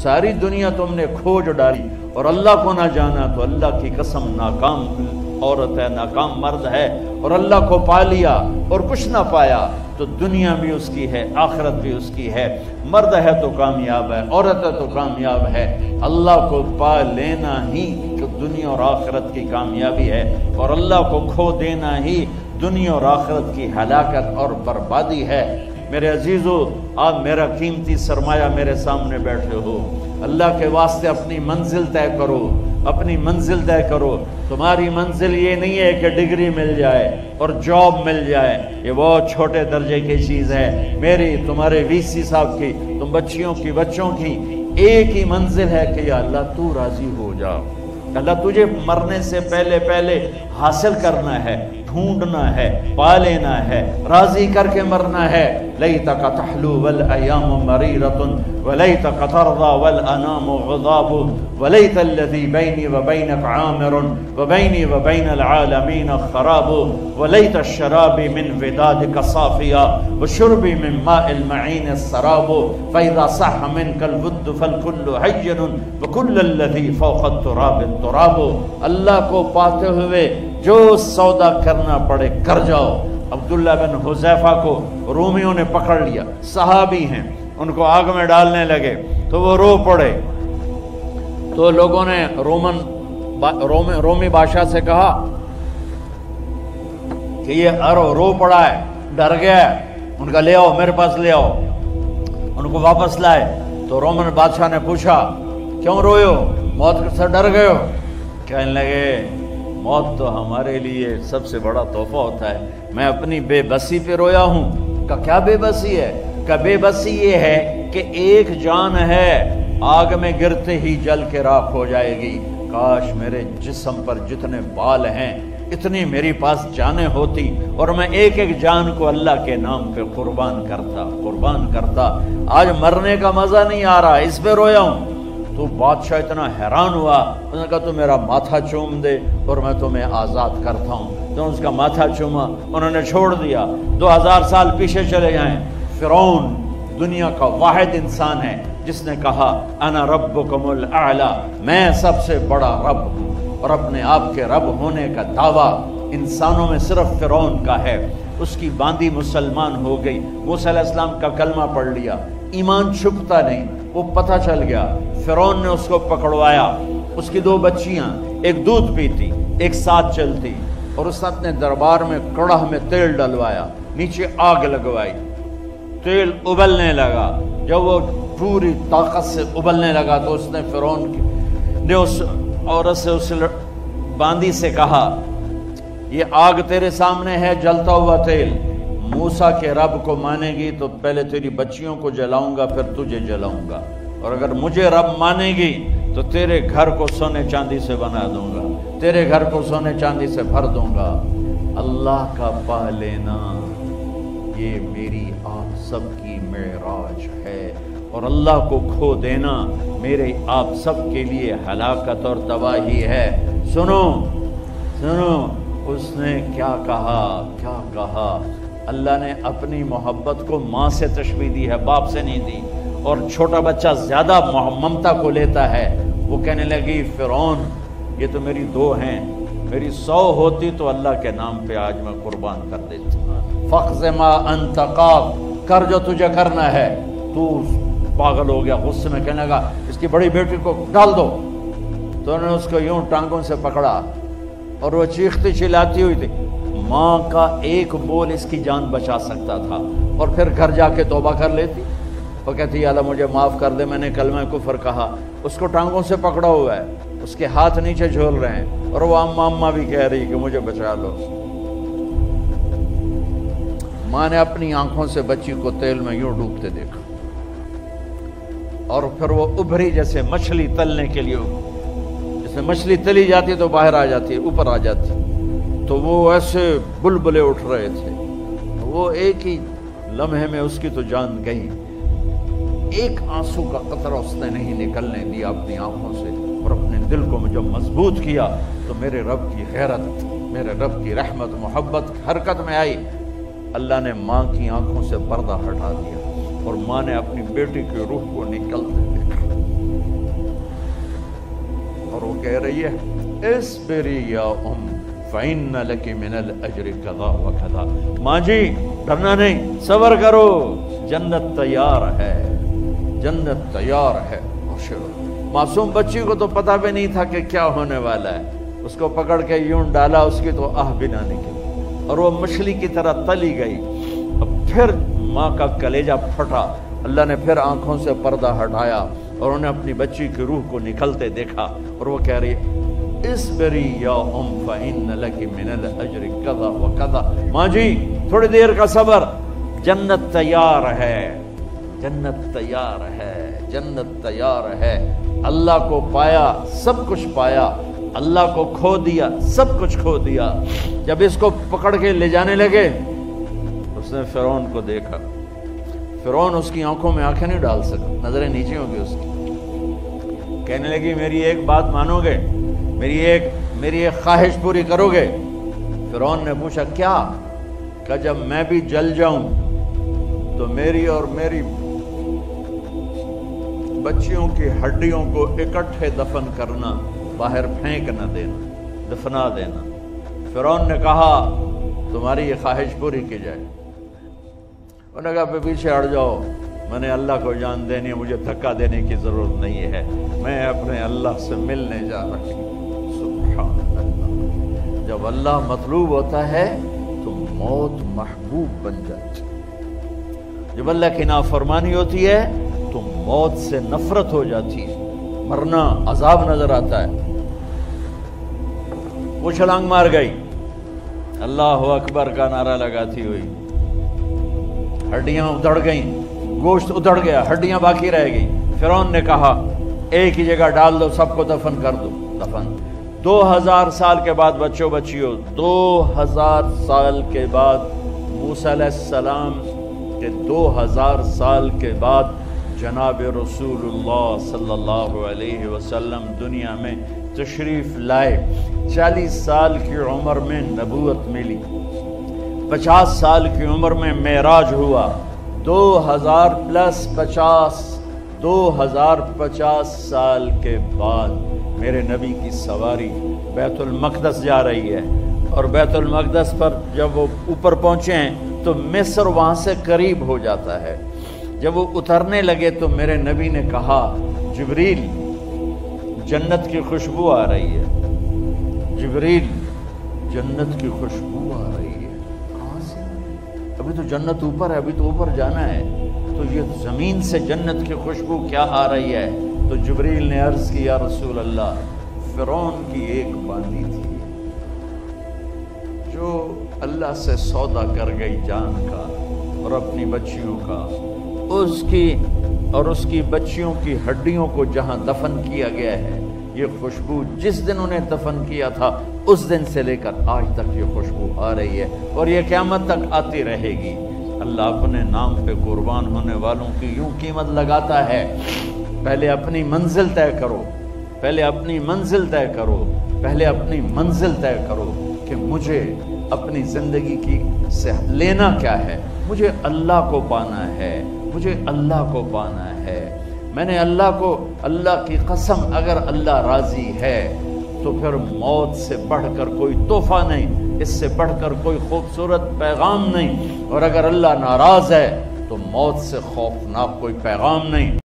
ساری دنیا تم نے کھوج ڈالی اور اللہ کو نہ جانا تو اللہ کی قسم ناکام عورت ہے، ناکام مرد ہے، اور اللہ کو پا لیا اور کچھ نہ پایا تو دنیا بھی اس کی ہے، آخرت بھی اس کی ہے۔ مرد ہے تو کامیاب ہے، عورت ہے تو کامیاب ہے۔ اللہ کو پا لینا ہی کہ دنیا اور آخرت کی کامیابی ہے، اور اللہ کو کھو دینا ہی دنیا اور آخرت کی ہلاکت اور بربادی ہے۔ میرے عزیزو، آپ میرا قیمتی سرمایہ میرے سامنے بیٹھے ہو، اللہ کے واسطے اپنی منزل طے کرو، اپنی منزل طے کرو۔ تمہاری منزل یہ نہیں ہے کہ ڈگری مل جائے اور جاب مل جائے، یہ بہت چھوٹے درجے کی چیز ہے۔ میری، تمہارے وی سی صاحب کی، تم بچیوں کی، بچوں کی ایک ہی منزل ہے کہ یا اللہ تو راضی ہو جا۔ اللہ تجھے مرنے سے پہلے حاصل کرنا ہے، ڈھونڈنا ہے، پا لینا ہے، راضی کر کے مرنا ہے۔ لیتک تحلو والایام مریرۃ ولیتک ترضی والانام غضاب ولیت الذی بینی وبینک عامر وبینی وبین العالمین خراب ولیت الشراب من ودادک صافیا وشربی من ماء المعین السراب فاذا صح منک الود فالکل حین وکل الذی فوق التراب التراب۔ اللہ کو پاتے ہوئے جو سودا کرنا پڑے کر جاؤ۔ عبداللہ بن حذیفہ کو رومیوں نے پکڑ لیا، صحابی ہیں، ان کو آگ میں ڈالنے لگے تو وہ رو پڑے، تو لوگوں نے رومی بادشاہ سے کہا کہ یہ رو پڑا ہے، ڈر گیا ہے، ان کا لے آؤ، میرے پاس لے آؤ۔ ان کو واپس لائے تو رومن بادشاہ نے پوچھا کیوں روئے ہو، موت سے ڈر گئے ہو؟ کہنے لگے موت تو ہمارے لیے سب سے بڑا تحفہ ہوتا ہے، میں اپنی بے بسی پہ رویا ہوں۔ کہ کیا بے بسی ہے؟ کہ بے بسی یہ ہے کہ ایک جان ہے، آگ میں گرتے ہی جل کے راکھ ہو جائے گی، کاش میرے جسم پر جتنے بال ہیں اتنی میری پاس جانیں ہوتی اور میں ایک ایک جان کو اللہ کے نام پہ قربان کرتا۔ آج مرنے کا مزہ نہیں آ رہا، اس پہ رویا ہوں۔ تو بادشاہ اتنا حیران ہوا، اس نے کہا تو میرا ماتھا چوم دے اور میں تمہیں آزاد کرتا ہوں۔ تو اس کا ماتھا چوما، انہوں نے چھوڑ دیا۔ 2000 سال پیچھے چلے جائیں، فرعون دنیا کا واحد انسان ہے جس نے کہا انا ربکم الاعلی، میں سب سے بڑا رب ہوں، اور اپنے آپ کے رب ہونے کا دعویٰ انسانوں میں صرف فرعون کا ہے۔ اس کی باندی مسلمان ہو گئی، موسیٰ علیہ السلام کا کلمہ پڑھ لیا، ایمان چھپتا نہیں، وہ پتہ چل گیا۔ فرعون نے اس کو پکڑوایا، اس کی 2 بچیاں، ایک دودھ پیتی ایک ساتھ چلتی، اور اس نے اپنے دربار میں کڑاہ میں تیل ڈلوایا، نیچے آگ لگوائی، تیل ابلنے لگا۔ جب وہ پوری طاقت سے ابلنے لگا تو اس نے فرعون نے اس عورت سے، اس باندی سے کہا یہ آگ تیرے سامنے ہے، جلتا ہوا تیل، موسیٰ کے رب کو مانے گی تو پہلے تیری بچیوں کو جلاؤں گا، پھر تجھے جلاؤں گا، اور اگر مجھے رب مانے گی تو تیرے گھر کو سونے چاندی سے بنا دوں گا، تیرے گھر کو سونے چاندی سے بھر دوں گا۔ اللہ کا پا لینا یہ میری آپ سب کی معراج ہے، اور اللہ کو کھو دینا میرے آپ سب کے لیے ہلاکت اور تباہی ہے۔ سنو اس نے کیا کہا؟ اللہ نے اپنی محبت کو ماں سے تشبیہ دی ہے، باپ سے نہیں دی، اور چھوٹا بچہ زیادہ ممتا کو لیتا ہے۔ وہ کہنے لگی فرعون یہ تو میری 2 ہیں، میری 100 ہوتی تو اللہ کے نام پہ آج میں قربان کر دیتی۔ فَقْضِ مَا أَنْتَ قَاضٍ، کر جو تجھے کرنا ہے۔ تو پاگل ہو گیا، غصے میں کہنے لگا اس کی بڑی بیٹی کو ڈال دو۔ تو انہوں نے اس کو یوں ٹانگوں سے پکڑا اور وہ چیختی چلاتی ہوئی تھی۔ ماں کا ایک بول اس کی جان بچا سکتا تھا، اور پھر گھر جا کے توبہ کر لیتی، وہ کہتی یا اللہ مجھے معاف کر دے، میں نے کلمہ کفر کہا۔ اس کو ٹانگوں سے پکڑا ہوا ہے، اس کے ہاتھ نیچے جھول رہے ہیں، اور وہ اماں بھی کہہ رہی کہ مجھے بچا لو۔ ماں نے اپنی آنکھوں سے بچی کو تیل میں یوں ڈوبتے دیکھا، اور پھر وہ ابھری جیسے مچھلی تلنے کے لیے، جیسے مچھلی تلی جاتی تو باہر آ جاتی ہے، اوپر آ جاتی، تو وہ ایسے بلبلے اٹھ رہے تھے۔ وہ ایک ہی لمحے میں اس کی تو جان گئی، ایک آنسو کا قطرہ اس نے نہیں نکلنے دیا اپنی آنکھوں سے، اور اپنے دل کو جب مضبوط کیا تو میرے رب کی غیرت، میرے رب کی رحمت محبت حرکت میں آئی۔ اللہ نے ماں کی آنکھوں سے پردہ ہٹا دیا، اور ماں نے اپنی بیٹی کی روح کو نکلتے دیکھا۔ کہہ رہی ہے اصبری یا فإن لک من الأجر کذا و کذا، ماں جی ڈرنا نہیں، صبر کرو، جنت تیار ہے، جنت تیار ہے۔ معصوم بچی کو تو پتہ بھی نہیں تھا کہ کیا ہونے والا ہے، اس کو پکڑ کے یوں ڈالا، اس کی تو آہ بھی نہ نکلی اور وہ مچھلی کی طرح تلی گئی۔ اب پھر ماں کا کلیجہ پھٹا، اللہ نے پھر آنکھوں سے پردہ ہٹایا اور انہیں اپنی بچی کی روح کو نکلتے دیکھا، اور وہ کہہ رہی ہے اصبری یا فإن لک من الأجر کذا و کذا، ماں جی تھوڑی دیر کا صبر، جنت تیار ہے، جنت تیار ہے، جنت تیار ہے۔ اللہ کو پایا سب کچھ پایا، اللہ کو کھو دیا سب کچھ کھو دیا۔ جب اس کو پکڑ کے لے جانے لگے، اس نے فرعون کو دیکھا، فرعون اس کی آنکھوں میں آنکھیں نہیں ڈال سکا، نظریں نیچے ہوں گی اس کی۔ کہنے لگی میری ایک بات مانو گے، میری ایک خواہش پوری کرو گے؟ فرعون نے پوچھا کیا؟ کہ جب میں بھی جل جاؤں تو میری اور میری بچیوں کی ہڈیوں کو اکٹھے دفن کرنا، باہر پھینک نہ دینا، دفنا دینا۔ فرعون نے کہا تمہاری یہ خواہش پوری کی جائے۔ انہوں نے کہا پیچھے ہٹ جاؤ، میں نے اللہ کو جان دینی ہے، مجھے دھکا دینے کی ضرورت نہیں ہے، میں اپنے اللہ سے ملنے جا رہی ہوں۔ سبحان اللہ، جب اللہ مطلوب ہوتا ہے تو موت محبوب بن جاتی، جب اللہ کی نافرمانی ہوتی ہے تو موت سے نفرت ہو جاتی ہے، مرنا عذاب نظر آتا ہے۔ وہ چھلانگ مار گئی، اللہ اکبر کا نعرہ لگاتی ہوئی، ہڈیاں ادھڑ گئیں، گوشت ادھڑ گیا، ہڈیاں باقی رہ گئی۔ فرعون نے کہا ایک ہی جگہ ڈال دو، سب کو دفن کر دو۔ دفن 2000 سال کے بعد، بچوں بچیوں 2000 سال کے بعد، موسیٰ علیہ السلام کے 2000 سال کے بعد جناب رسول اللہ صلی اللہ علیہ وسلم دنیا میں تشریف لائے۔ 40 سال کی عمر میں نبوت ملی، 50 سال کی عمر میں معراج ہوا، 2050 سال کے بعد میرے نبی کی سواری بیت المقدس جا رہی ہے، اور بیت المقدس پر جب وہ اوپر پہنچے ہیں تو مصر وہاں سے قریب ہو جاتا ہے۔ جب وہ اترنے لگے تو میرے نبی نے کہا جبریل جنت کی خوشبو آ رہی ہے، جبریل جنت کی خوشبو آ رہی ہے، کہاں سے؟ ابھی تو جنت اوپر ہے، ابھی تو اوپر جانا ہے، تو یہ زمین سے جنت کی خوشبو کیا آ رہی ہے؟ تو جبریل نے عرض کی یا رسول اللہ، فرعون کی ایک باندی تھی جو اللہ سے سودا کر گئی جان کا اور اپنی بچیوں کا، اس کی بچیوں کی ہڈیوں کو جہاں دفن کیا گیا ہے، یہ خوشبو جس دن انہیں دفن کیا تھا اس دن سے لے کر آج تک یہ خوشبو آ رہی ہے، اور یہ قیامت تک آتی رہے گی۔ اللہ اپنے نام پہ قربان ہونے والوں کی یوں قیمت لگاتا ہے، پہلے اپنی منزل طے کرو، پہلے اپنی منزل طے کرو، پہلے اپنی منزل طے کرو کہ مجھے اپنی زندگی کی سے لینا کیا ہے، مجھے اللہ کو پانا ہے، مجھے اللہ کو پانا ہے۔ میں نے اللہ کی قسم، اگر اللہ راضی ہے تو پھر موت سے بڑھ کر کوئی تحفہ نہیں، اس سے بڑھ کر کوئی خوبصورت پیغام نہیں، اور اگر اللہ ناراض ہے تو موت سے خوفناک کوئی پیغام نہیں۔